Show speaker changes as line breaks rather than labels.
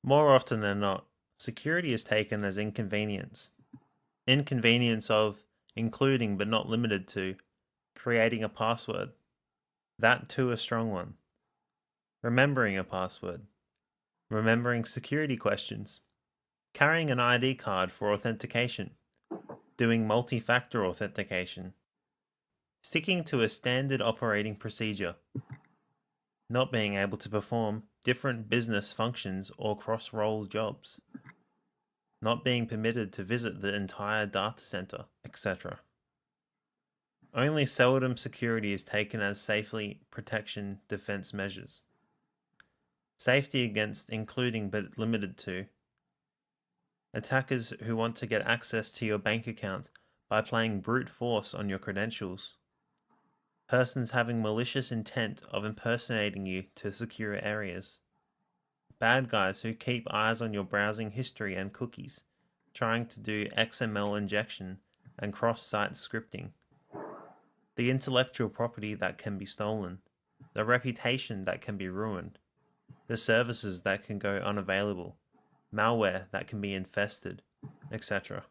More often than not, security is taken as inconvenience. Inconvenience of, including but not limited to, creating a password. That too a strong one. Remembering a password. Remembering security questions. Carrying an ID card for authentication. Doing multi-factor authentication. Sticking to a standard operating procedure. Not being able to perform different business functions or cross-role jobs. Not being permitted to visit the entire data center, etc. Only seldom security is taken as safely protection defense measures. Safety against including but limited to. Attackers who want to get access to your bank account by playing brute force on your credentials. Persons having malicious intent of impersonating you to secure areas. Bad guys who keep eyes on your browsing history and cookies, trying to do XML injection and cross-site scripting. The intellectual property that can be stolen. The reputation that can be ruined. The services that can go unavailable. Malware that can be infested, etc.